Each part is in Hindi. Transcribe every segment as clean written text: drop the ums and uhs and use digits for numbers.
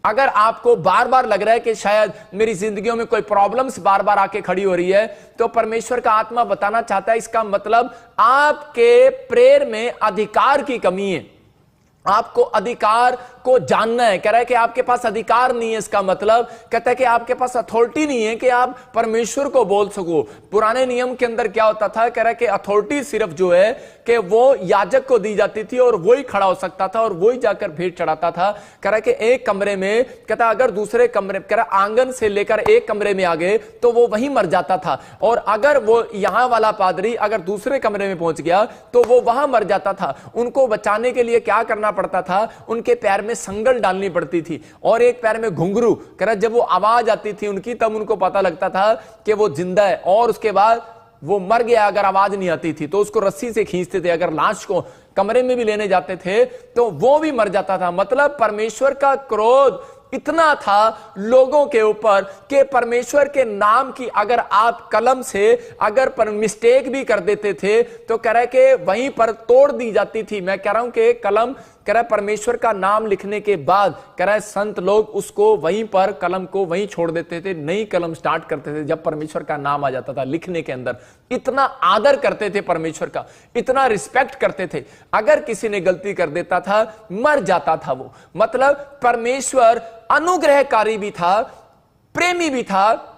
अगर आपको बार बार लग रहा है कि शायद मेरी जिंदगियों में कोई प्रॉब्लम्स बार बार आके खड़ी हो रही है, तो परमेश्वर का आत्मा बताना चाहता है इसका मतलब आपके प्रेयर में अधिकार की कमी है। आपको अधिकार को जानना है। कह रहा है कि आपके पास अधिकार नहीं है, इसका मतलब कहता है कि आपके पास अथॉरिटी नहीं है कि आप परमेश्वर को बोल सको। पुराने नियम के अंदर क्या होता था, कह रहा है कि अथॉरिटी सिर्फ जो है कि वो याजक को दी जाती थी और वही खड़ा हो सकता था और वही जाकर भेंट चढ़ाता था। कह रहा है कि एक कमरे में, कहता अगर दूसरे कमरे, कह रहा आंगन से लेकर एक कमरे में आ गए तो वो वहीं मर जाता था, और अगर वो यहां वाला पादरी अगर दूसरे कमरे में पहुंच गया तो वो वहां मर जाता था। उनको बचाने के लिए क्या करना पड़ता था, उनके पैर में संगल डालनी पड़ती थी और एक पैर में घुंघरू। कह रहा जब वो आवाज आती थी उनकी तब उनको पता लगता था कि वो जिंदा है, और उसके बाद वो मर गया अगर आवाज नहीं आती थी तो उसको रस्सी से खींचते थे। अगर लाश को कमरे में भी लेने जाते थे तो वो भी मर जाता था। मतलब परमेश्वर का क्रोध इतना था लोगों के ऊपर कि परमेश्वर के नाम की अगर आप कलम से अगर पर मिस्टेक भी कर देते थे तो कह रहा है कि वहीं पर तोड़ दी जाती थी। मैं कह रहा हूं कि कलम, कह रहा है परमेश्वर का नाम लिखने के बाद, कह रहा है संत लोग उसको वहीं पर कलम को वहीं छोड़ देते थे, नई कलम स्टार्ट करते थे जब परमेश्वर का नाम आ जाता था लिखने के अंदर। इतना आदर करते थे परमेश्वर का, इतना रिस्पेक्ट करते थे। अगर किसी ने गलती कर देता था मर जाता था वो। मतलब परमेश्वर अनुग्रहकारी भी था, प्रेमी भी था,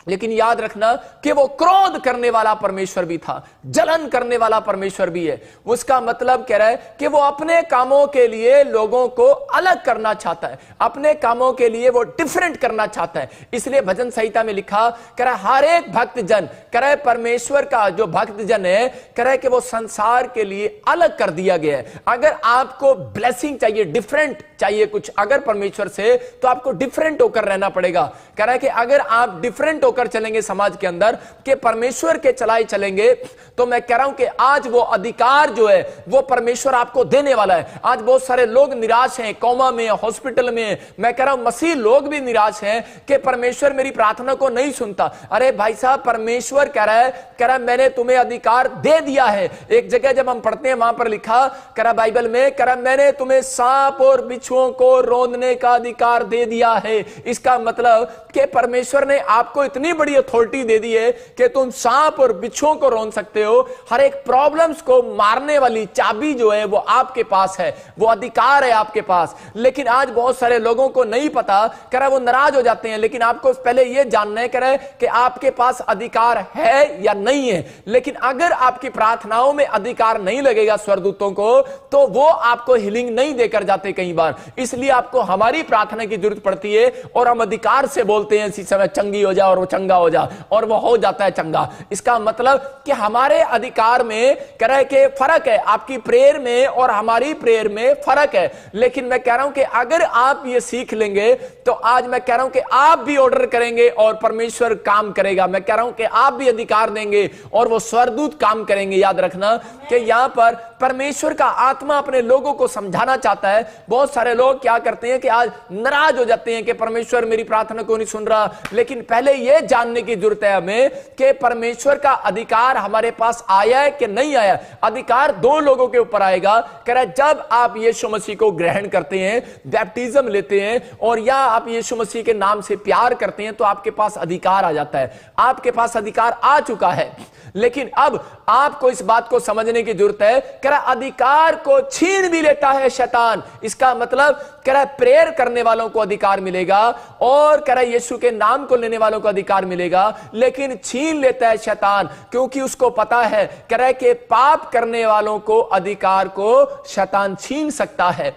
लेकिन याद रखना कि वो क्रोध करने वाला परमेश्वर भी था, जलन करने वाला परमेश्वर भी है। उसका मतलब कह रहा है कि वो अपने कामों के लिए लोगों को अलग करना चाहता है, अपने कामों के लिए वो डिफरेंट करना चाहता है। इसलिए भजन संहिता में लिखा, कह रहा है हर एक भक्त जन, कह रहा है परमेश्वर का जो भक्त जन है, कह रहा है कि वो संसार के लिए अलग कर दिया गया है। अगर आपको ब्लेसिंग चाहिए, डिफरेंट चाहिए कुछ अगर परमेश्वर से, तो आपको डिफरेंट होकर रहना पड़ेगा। कह रहा है कि अगर आप डिफरेंट कर चलेंगे समाज के अंदर, के परमेश्वर के चलाए चलेंगे, तो मैं कह रहा हूं कि आज वो अधिकार जो है वो परमेश्वर आपको देने वाला है। आज बहुत सारे लोग निराश हैं, कोमा में, हॉस्पिटल में। मैं कह रहा हूं मसीह लोग भी निराश हैं कि परमेश्वर मेरी प्रार्थना को नहीं सुनता। अरे भाई साहब, परमेश्वर कह रहा है मैंने तुम्हें अधिकार दे दिया है। एक जगह जब हम पढ़ते हैं वहां पर लिखा, कह रहा बाइबल में, कह रहा मैंने तुम्हें सांप और बिच्छुओं को रौंदने का अधिकार दे दिया है। इसका मतलब कि परमेश्वर ने आपको इतनी बड़ी अथॉरिटी दे दी है कि तुम सांप और बिच्छुओं को रौंद सकते हो। हर एक प्रॉब्लम्स को मारने वाली चाबी जो है वो आपके पास है, वो अधिकार है आपके पास। लेकिन आज बहुत सारे लोगों को नहीं पता, कह रहा है वो नाराज हो जाते हैं। लेकिन आपको पहले यह जानना है, कह रहा है कि आपके पास अधिकार है या नहीं है। लेकिन अगर आपकी प्रार्थनाओं में अधिकार नहीं लगेगा स्वर्गदूतों को, तो वो आपको हीलिंग नहीं देकर जाते कई बार। इसलिए आपको हमारी प्रार्थना की जरूरत पड़ती है, और हम अधिकार से बोलते हैं इसी समय चंगी हो जा और वो चंगा हो जा, और वो हो जाता है चंगा। इसका मतलब कि हमारे अधिकार में कह रहा है कि फर्क है, आपकी प्रेयर में और हमारी प्रेयर में फर्क है। लेकिन मैं कह रहा हूं कि अगर आप ये सीख लेंगे तो आज मैं कह रहा हूं कि आप भी ऑर्डर करेंगे और परमेश्वर काम करेगा। मैं कह रहा हूं कि आप भी अधिकार देंगे और वो स्वर्गदूत काम करेंगे। याद रखना कि यहां पर परमेश्वर का आत्मा अपने लोगों को समझाना चाहता है। बहुत सारे लोग क्या करते हैं कि आज नाराज हो जाते हैं कि परमेश्वर मेरी प्रार्थना को नहीं सुन रहा। लेकिन पहले यह जानने की जरूरत है हमें कि परमेश्वर का अधिकार हमारे पास आया है कि नहीं आया। अधिकार दो लोगों के ऊपर आएगा। कह रहा है जब आप यीशु मसीह को ग्रहण करते हैं, बैप्टिज्म लेते हैं, और या आप यीशु मसीह के नाम से प्यार करते हैं, तो आपके पास अधिकार आ जाता है। आपके पास अधिकार आ चुका है। लेकिन अब आपको इस बात को समझने की जरूरत है, कह रहा अधिकार को छीन भी लेता है शैतान। इसका मतलब कह रहा प्रेयर करने वालों को अधिकार मिलेगा, और कह रहा यीशु के नाम को लेने वालों को अधिकार मिलेगा, लेकिन छीन लेता है शैतान, क्योंकि उसको पता है, कह रहा है कि पाप करने वालों को अधिकार को शैतान छीन सकता है।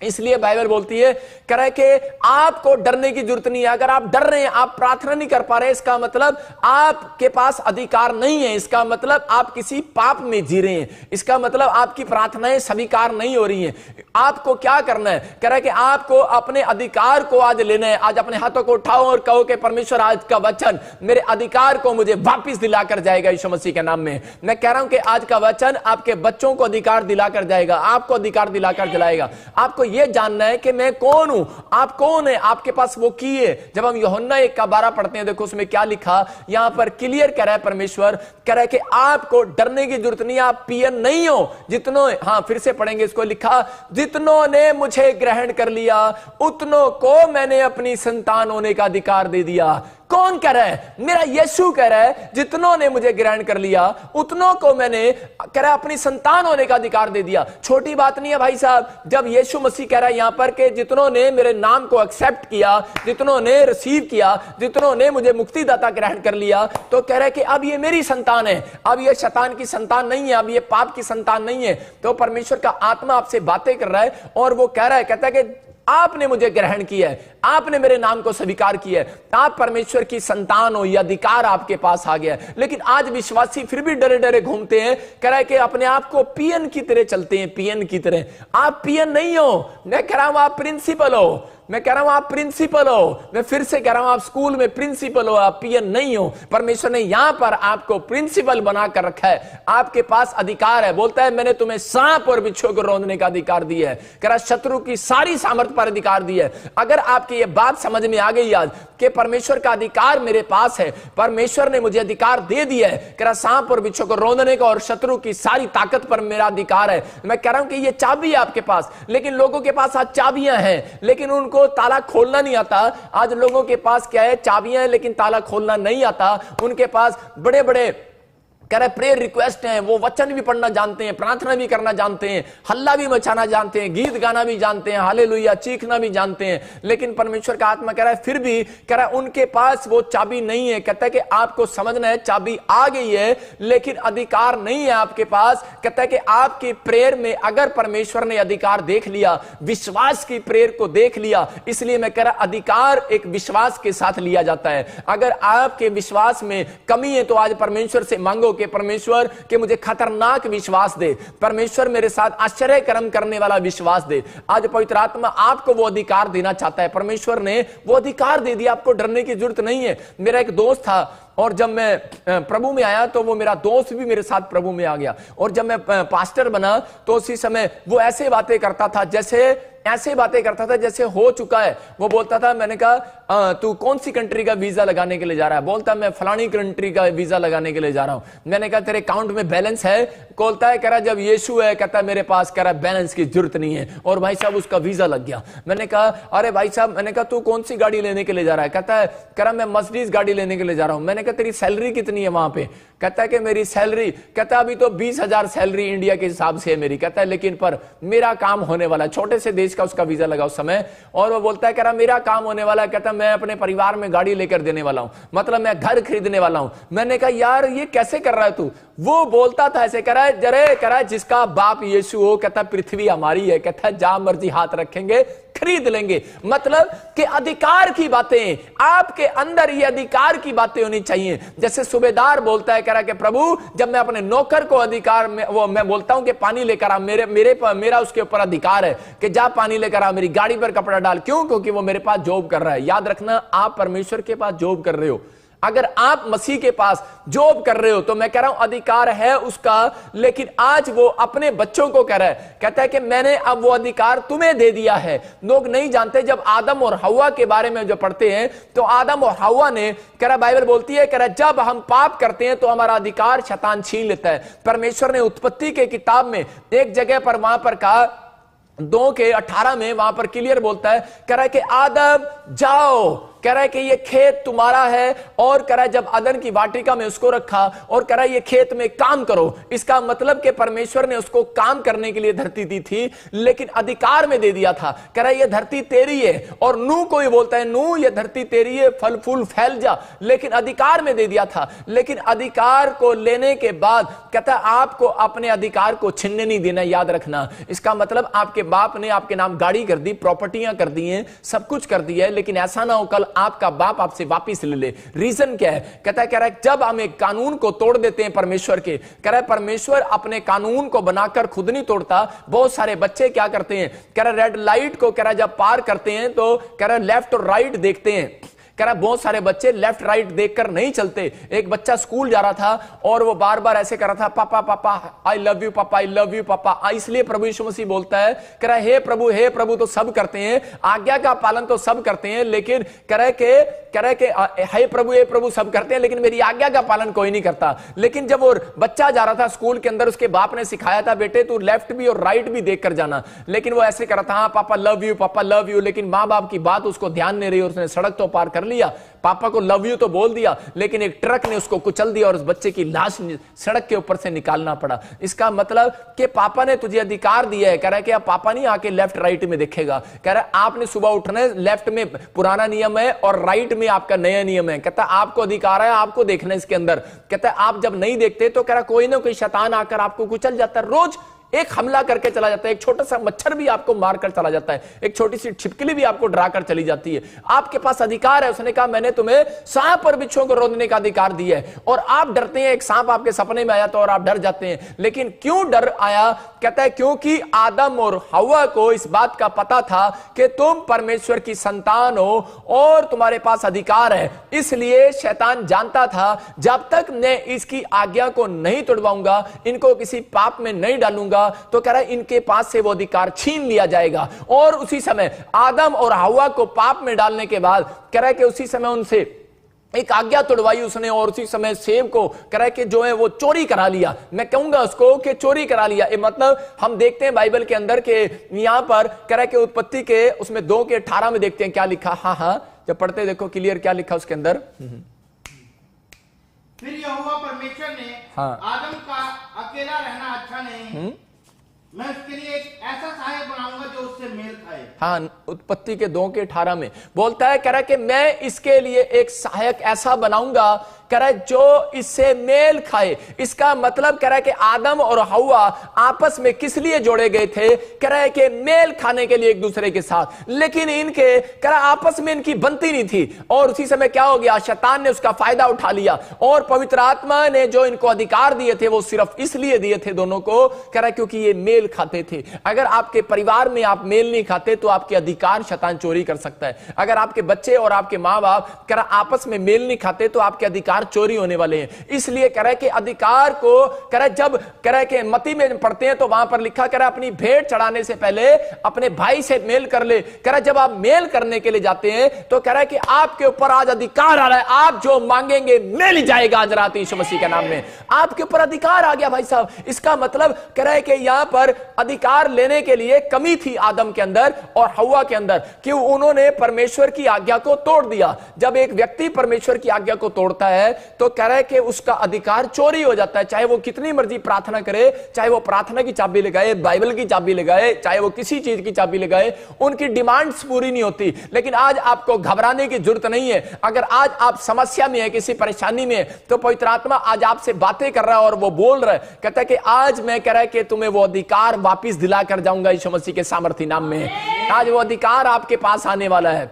इसलिए बाइबल बोलती है, कह रहा है कि आपको डरने की जरूरत नहीं है। अगर आप डर रहे हैं, आप प्रार्थना नहीं कर पा रहे, इसका मतलब आपके पास अधिकार नहीं है। इसका मतलब आप किसी पाप में जी रहे हैं। इसका मतलब आपकी प्रार्थनाएं स्वीकार नहीं हो रही हैं। आपको क्या करना है, कह रहा है कि आपको अपने अधिकार को आज लेना है। आज अपने हाथों को उठाओ और कहो कि परमेश्वर आज का वचन मेरे अधिकार को मुझे वापिस दिलाकर जाएगा यीशु मसीह के नाम में। मैं कह रहा हूं कि आज का वचन आपके बच्चों को अधिकार दिलाकर जाएगा, आपको अधिकार दिलाकर दिलाएगा। आपको यह जानना है कि मैं कौन हूं, आप कौन है, आपके पास वो की है। जब हम यूहन्ना 1:12 पढ़ते हैं, देखो उसमें क्या लिखा, यहां पर क्लियर कह रहा है परमेश्वर, कह रहा है कि आपको डरने की जरूरत नहीं, आप पियन नहीं हो जितनों, हां फिर से पढ़ेंगे इसको, लिखा जितनों ने मुझे ग्रहण कर लिया उतनों को मैंने अपनी संतान होने का अधिकार दे दिया। कौन कह रहा है? मेरा यीशु कह रहा है, जितनों ने मुझे ग्रहण कर लिया उतनों को मैंने, कह रहा है, अपनी संतान होने का अधिकार दे दिया। छोटी बात नहीं है भाई साहब, जब यीशु मसीह कह रहा है यहां पर कि जितनों ने मेरे नाम को एक्सेप्ट किया, जितनों ने रिसीव किया, जितनों ने मुझे मुक्तिदाता ग्रहण कर लिया, तो कह रहा है कि अब ये मेरी संतान है, अब ये शैतान की संतान नहीं है, अब ये पाप की संतान नहीं है। तो परमेश्वर का आत्मा आपसे बातें कर रहा है और वो कह रहा है, कहता है कि आपने मुझे ग्रहण किया है, आपने मेरे नाम को स्वीकार किया है, आप परमेश्वर की संतान हो, यह अधिकार आपके पास आ गया है। लेकिन आज विश्वासी फिर भी डरे डरे घूमते हैं, कह रहा है कि अपने आप को पियन की तरह चलते हैं, पियन की तरह। आप पियन नहीं हो, मैं कह रहा हूं आप प्रिंसिपल हो, मैं कह रहा हूं आप प्रिंसिपल हो, मैं फिर से कह रहा हूं आप स्कूल में प्रिंसिपल हो, आप पियन नहीं हो। परमेश्वर ने यहां पर आपको प्रिंसिपल बनाकर रखा है, आपके पास अधिकार है। बोलता है मैंने तुम्हें सांप और बिच्छू को रौंदने का अधिकार दिया है, कह रहा शत्रु की सारी सामर्थ्य पर अधिकार दिया है। अगर आपकी ये बात समझ में आ गई आज कि परमेश्वर का अधिकार मेरे पास है, परमेश्वर ने मुझे अधिकार दे दिया है, कह रहा सांप और बिच्छू को रौंदने का और शत्रु की सारी ताकत पर मेरा अधिकार है। मैं कह रहा हूं कि ये चाबी है आपके पास, लेकिन लोगों के पास आज चाबियां हैं लेकिन उनको ताला खोलना नहीं आता। आज लोगों के पास क्या है, चाबियां हैं लेकिन ताला खोलना नहीं आता। उनके पास बड़े बड़े कह रहे प्रेयर रिक्वेस्ट हैं, वो वचन भी पढ़ना जानते हैं, प्रार्थना भी करना जानते हैं, हल्ला भी मचाना जानते हैं, गीत गाना भी जानते हैं, हालेलुया चीखना भी जानते हैं, लेकिन परमेश्वर का आत्मा कह रहा है फिर भी, कह रहा है उनके पास वो चाबी नहीं है। कहता है कि आपको समझना है चाबी आ गई है लेकिन अधिकार नहीं है आपके पास। कहता है कि आपकी प्रेयर में अगर परमेश्वर ने अधिकार देख लिया, विश्वास की प्रेयर को देख लिया, इसलिए मैं कह रहा अधिकार एक विश्वास के साथ लिया जाता है। अगर आपके विश्वास में कमी है तो आज परमेश्वर से मांगो कि परमेश्वर के मुझे खतरनाक विश्वास दे, परमेश्वर मेरे साथ आश्चर्य कर्म करने वाला विश्वास दे। आज पवित्र आत्मा आपको वो अधिकार देना चाहता है, परमेश्वर ने वो अधिकार दे दिया, आपको डरने की जरूरत नहीं है। मेरा एक दोस्त था और जब मैं प्रभु में आया तो वो मेरा दोस्त भी मेरे साथ प्रभु में आ गया, और जब मैं पास्टर बना तो उसी समय वो ऐसे बातें करता था जैसे हो चुका है। वो बोलता था, मैंने कहा तू कौन सी कंट्री का वीजा लगाने के लिए जा रहा है? बोलता मैं फलानी कंट्री का वीजा लगाने के लिए जा रहा हूं। मैंने कहा तेरे अकाउंट में बैलेंस है? बोलता है, कह रहा जब यीशु है, कहता है मेरे पास, कह रहा बैलेंस की जरूरत नहीं है, और भाई साहब उसका वीजा लग गया। मैंने कहा अरे भाई साहब, मैंने कहा तू कौन सी गाड़ी लेने के लिए जा रहा है? कहता है, कह रहा मैं मर्सिडीज गाड़ी लेने के लिए जा रहा हूं। मैंने कहा तेरी सैलरी कितनी है वहां पे? कहता है कि मेरी सैलरी, कहता है अभी तो 20,000 सैलरी इंडिया के हिसाब से है मेरी, कहता है लेकिन पर मेरा काम होने वाला है। छोटे से देश का उसका वीजा लगा उस समय, और वो बोलता है कह रहा मेरा काम होने वाला है, कहता है मैं अपने परिवार में गाड़ी लेकर देने वाला हूं, मतलब मैं घर खरीदने वाला हूं। मैंने कहा यार ये कैसे कर रहा है तू? वो बोलता था ऐसे, कह रहा है जरे, कह रहा है जिसका बाप यीशु हो, कहता है पृथ्वी हमारी है, कहता है जहां मर्जी हाथ रखेंगे खरीद लेंगे। मतलब कि अधिकार की बातें आपके अंदर, ये अधिकार की बातें होनी चाहिए। जैसे सूबेदार बोलता है, कह रहा है कि प्रभु जब मैं अपने नौकर को अधिकार में, वो मैं बोलता हूं कि पानी लेकर आ, मेरा उसके ऊपर अधिकार है कि जा पानी लेकर आ, मेरी गाड़ी पर कपड़ा डाल। क्यों? क्योंकि वो मेरे पास जॉब कर रहा है। याद रखना, आप परमेश्वर के पास जॉब कर रहे हो। अगर आप मसीह के पास जॉब कर रहे हो तो मैं कह रहा हूं अधिकार है उसका, लेकिन आज वो अपने बच्चों को कह रहा है, कहता है कि मैंने अब वो अधिकार तुम्हें दे दिया है। लोग नहीं जानते, जब आदम और हव्वा के बारे में जो पढ़ते हैं तो आदम और हव्वा ने, कह रहा बाइबल बोलती है, कह रहा जब हम पाप करते हैं तो हमारा अधिकार शैतान छीन लेता है। परमेश्वर ने उत्पत्ति के किताब में एक जगह पर वहां पर कहा, 2:18 में वहां पर क्लियर बोलता है, कह रहा है कि आदम जाओ, कह रहा है कि ये खेत तुम्हारा है, और कह रहा है जब अदन की वाटिका में उसको रखा, और कह रहा है ये खेत में काम करो। इसका मतलब कि परमेश्वर ने उसको काम करने के लिए धरती दी थी, लेकिन अधिकार में दे दिया था। कह रहा है ये धरती तेरी है, और नूह को ही बोलता है, नूह ये धरती तेरी है, फल फूल फैल जा, लेकिन अधिकार में दे दिया था। लेकिन अधिकार को लेने के बाद कहता है आपको अपने अधिकार को छीनने नहीं देना। याद रखना, इसका मतलब आपके बाप ने आपके नाम गाड़ी कर दी, प्रॉपर्टियां कर दी हैं, सब कुछ कर दिया है, लेकिन ऐसा ना हो कल आपका बाप आपसे वापिस ले ले। रीजन क्या है? कहता है जब हम एक कानून को तोड़ देते हैं परमेश्वर के, कह रहा है परमेश्वर अपने कानून को बनाकर खुद नहीं तोड़ता। बहुत सारे बच्चे क्या करते हैं, कह रहा रेड लाइट को, कह रहा जब पार करते हैं तो कह रहा लेफ्ट और राइट देखते हैं, कह रहा बहुत सारे बच्चे लेफ्ट राइट देखकर नहीं चलते। एक बच्चा स्कूल जा रहा था और वो बार बार ऐसे कर रहा था, पापा पापा आई लव यू पापा, आई लव यू पापा। इसलिए प्रभु यीशु मसीह बोलता है, कह रहा हे प्रभु तो सब करते हैं, आज्ञा का पालन तो सब करते हैं, लेकिन कह रहे के हे प्रभु सब करते हैं, लेकिन मेरी आज्ञा का पालन कोई नहीं करता। लेकिन जब वो बच्चा जा रहा था स्कूल के अंदर, उसके बाप ने सिखाया था, बेटे तू लेफ्ट भी और राइट भी देख कर जाना, लेकिन वो ऐसे कर रहा था, हाँ पापा लव यू, लेकिन माँ बाप की बात उसको ध्यान नहीं रही और उसने सड़क तो पार कर लिया, पापा को लव यू तो बोल दिया, लेकिन एक ट्रक ने उसको कुचल दिया और उस बच्चे की लाश सड़क के ऊपर से निकालना पड़ा। इसका मतलब कि पापा ने तुझे अधिकार दिया है। कह रहा है कि अब पापा नहीं आके लेफ्ट राइट में देखेगा, कह रहा है आपने सुबह उठना है, लेफ्ट में पुराना नियम है और राइट में आपका नया नियम है। कहता है आपको अधिकार है, आपको देखना है इसके अंदर। कहता है आप जब नहीं देखते तो कह रहा कोई ना कोई शैतान आकर आपको कुचल जाता है, रोज एक हमला करके चला जाता है, एक छोटा सा मच्छर भी आपको मारकर चला जाता है, एक छोटी सी छिपकली भी आपको डराकर चली जाती है। आपके पास अधिकार है। उसने कहा मैंने तुम्हें सांप और बिच्छुओं को रोकने का अधिकार दिया है, और आप डरते हैं। एक सांप आपके सपने में आया तो और आप डर जाते हैं, लेकिन क्यों डर आया? कहता है क्योंकि आदम और हव्वा को इस बात का पता था कि तुम परमेश्वर की संतान हो और तुम्हारे पास अधिकार है। इसलिए शैतान जानता था जब तक मैं इसकी आज्ञा को नहीं तोड़वाऊंगा, इनको किसी पाप में नहीं डालूंगा, तो कह रहा है इनके पास से वो अधिकार छीन लिया जाएगा। और उसी समय आदम और हव्वा को पाप में डालने के बाद कह रहा है कि उसी समय उनसे एक आज्ञा तोड़वाई उसने, और उसी समय सेब को कह रहा है कि जो है वो चोरी करा लिया। मैं कहूंगा उसको कि चोरी करा लिया। ये मतलब हम देखते हैं बाइबल के अंदर के यहां पर कह रहा है कि उत्पत्ति के उसमें 2:18 में देखते हैं क्या लिखा। हाँ जब पढ़ते देखो क्लियर क्या लिखा उसके अंदर। फिर यहोवा परमेश्वर ने आदम का अकेला रहना अच्छा नहीं, मैं उसके लिए एक ऐसा सहायक बनाऊंगा जो उससे मेल खाए। हाँ, उत्पत्ति के 2:18 में बोलता है, कह रहा है कि मैं इसके लिए एक सहायक ऐसा बनाऊंगा, कह रहा है जो इससे मेल खाए। इसका मतलब कह रहा है कि आदम और हव्वा आपस में किस लिए जोड़े गए थे? कह रहा है कि मेल खाने के लिए एक दूसरे के साथ, लेकिन इनके कह रहा आपस में इनकी बनती नहीं थी। और उसी समय क्या हो गया? शैतान ने उसका फायदा उठा लिया, और पवित्र आत्मा ने जो इनको अधिकार दिए थे वो सिर्फ इसलिए दिए थे दोनों को, कह रहा है क्योंकि ये मेल खाते थे। अगर आपके परिवार में आप मेल नहीं खाते तो आपके अधिकार शैतान चोरी कर सकता है। अगर आपके बच्चे और आपके माँ बाप कह रहा आपस में मेल नहीं खाते तो आपके अधिकार चोरी होने वाले हैं। इसलिए कह रहा है कि अधिकार को कह रहा है जब कह रहा है कि मत्ती में पढ़ते हैं तो वहां पर लिखा कह रहा है अपनी भेंट चढ़ाने से पहले अपने भाई से मेल कर ले। कह रहा है जब आप मेल करने के लिए जाते हैं तो कह रहा है कि आपके ऊपर आज अधिकार आ रहा है, आप जो मांगेंगे मिल जाएगा। आज रात यीशु मसीह के नाम में आपके ऊपर अधिकार आ गया भाई साहब। इसका मतलब कह रहा है कि यहां पर अधिकार लेने के लिए कमी थी आदम के अंदर और हव्वा के अंदर कि उन्होंने परमेश्वर की आज्ञा को तोड़ दिया। जब एक व्यक्ति परमेश्वर की आज्ञा को तोड़ता है तो कह रहा है कि उसका अधिकार चोरी हो जाता है। चाहे वो कितनी मर्जी प्रार्थना करे, चाहे वो प्रार्थना की चाबी लगाए, बाइबल की चाबी लगाए, चाहे वो किसी चीज की चाबी लगाए, उनकी डिमांड्स पूरी नहीं होती। लेकिन आज आपको घबराने की जरूरत नहीं है। अगर आज आप समस्या में है, किसी परेशानी में है, तो पवित्र आत्मा आज आपसे बातें कर रहा है और वो बोल रहा है, कहता है कि आज मैं कह रहा है कि तुम्हें वो अधिकार वापिस दिला कर जाऊंगा यीशु मसीह के सामर्थ्य नाम में। आज वो अधिकार आपके पास आने वाला है।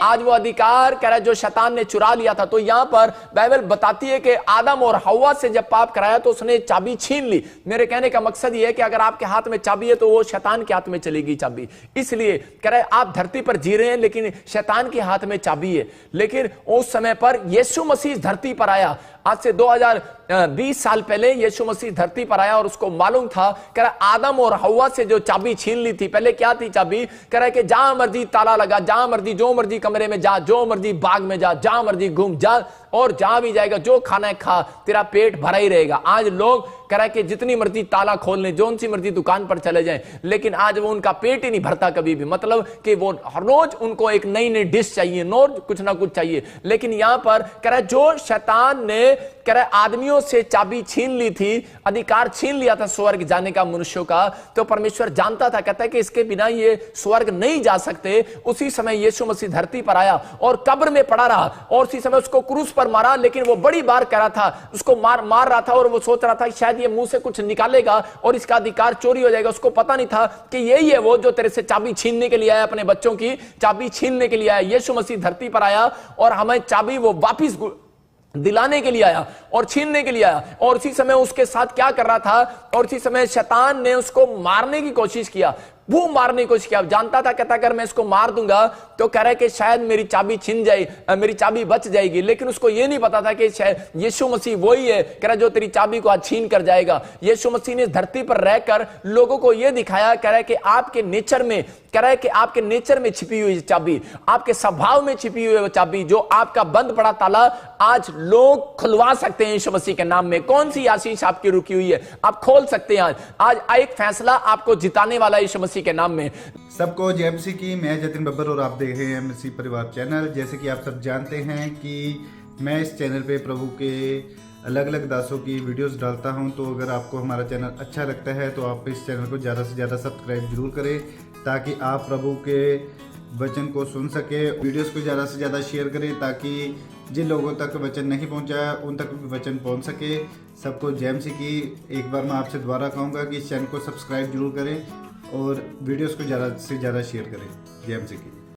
आज वो अधिकार कह रहा है जो शैतान ने चुरा लिया था। तो यहां पर बाइबल बताती है कि आदम और हव्वा से जब पाप कराया तो उसने चाबी छीन ली। मेरे कहने का मकसद ये है कि अगर आपके हाथ में चाबी है तो वो शैतान के हाथ में चलेगी चाबी। इसलिए कह रहा है आप धरती पर जी रहे हैं लेकिन शैतान के हाथ में चाबी है। लेकिन उस समय पर यीशु मसीह धरती पर आया। आज से 2020 साल पहले यीशु मसीह धरती पर आया और उसको मालूम था, कह रहा आदम और हव्वा से जो चाबी छीन ली थी। पहले क्या थी चाबी? कह रहा है कि जहां मर्जी ताला लगा, जहां मर्जी जो मर्जी कमरे में जा, जो मर्जी बाग में जा, जहां मर्जी घूम जा, और जहां भी जाएगा जो खाना है खा, तेरा पेट भरा ही रहेगा। आज लोग कह रहा है कि जितनी मर्जी ताला खोल लें, जो सी मर्जी दुकान पर चले जाएं, लेकिन आज वो उनका पेट ही नहीं भरता कभी भी। मतलब कि वो हर रोज उनको एक नई नई डिश चाहिए, रोज कुछ ना कुछ चाहिए। लेकिन यहां पर कह रहा है जो शैतान ने कह रहा है आदमियों से चाबी छीन ली थी, अधिकार छीन लिया था स्वर्ग जाने का मनुष्यों का, तो परमेश्वर जानता था, कहता है कि इसके बिना ये स्वर्ग नहीं जा सकते। उसी समय यीशु मसीह धरती पर आया और कब्र में पड़ा रहा, और उसी समय उसको क्रूस पर मारा। लेकिन वो बड़ी बार कह रहा था, उसको मार रहा था, और वो सोच रहा था शायद ये मुंह से कुछ निकालेगा और इसका अधिकार चोरी हो जाएगा। उसको पता नहीं था कि यही है वो जो तेरे से चाबी छीनने के लिए आया, अपने बच्चों की चाबी छीनने के लिए आया। यीशु मसीह धरती पर आया और हमें चाबी वो वापिस दिलाने के लिए आया और छीनने के लिए आया। और उसी समय उसके साथ क्या कर रहा था? और उसी समय शैतान ने उसको मारने की कोशिश किया। वो मारने की कोशिश किया। जानता था, कहता अगर मैं इसको मार दूंगा तो कह रहा है कि शायद मेरी चाबी छिन जाए, मेरी चाबी बच जाएगी। लेकिन उसको ये नहीं पता था कि शायद यीशु मसीह वही है, कह रहा जो तेरी चाबी को आज छीन कर जाएगा। यीशु मसीह ने धरती पर रहकर लोगों को यह दिखाया, कह रहा है कि आपके नेचर में, कह रहा है कि आपके नेचर में छिपी हुई चाबी, आपके स्वभाव में छिपी हुई चाबी, जो आपका बंद पड़ा ताला आज लोग खुलवा सकते हैं यीशु मसीह के नाम में। कौन सी आशीष आपकी रुकी हुई है, आप खोल सकते हैं। आज एक फैसला आपको जिताने वाला यीशु मसीह के नाम में। सबको जय मसीह की। मैं जतिन बब्बर और आप देख रहे हैं मसीह परिवार चैनल। जैसे कि आप सब जानते हैं कि मैं इस चैनल पे प्रभु के अलग अलग दासों की वीडियोस डालता हूं, तो अगर आपको हमारा चैनल अच्छा लगता है तो आप इस चैनल को ज़्यादा से ज़्यादा सब्सक्राइब जरूर करें, ताकि आप प्रभु के वचन को सुन सके। वीडियोस को ज़्यादा से ज़्यादा शेयर करें, ताकि जिन लोगों तक वचन नहीं पहुंचा उन तक भी वचन पहुंच सके। सबको जय मसीह की। एक बार मैं आपसे दोबारा कहूँगा कि इस चैनल को सब्सक्राइब जरूर करें और वीडियोस को ज़्यादा से ज़्यादा शेयर करें। जय मसीह की।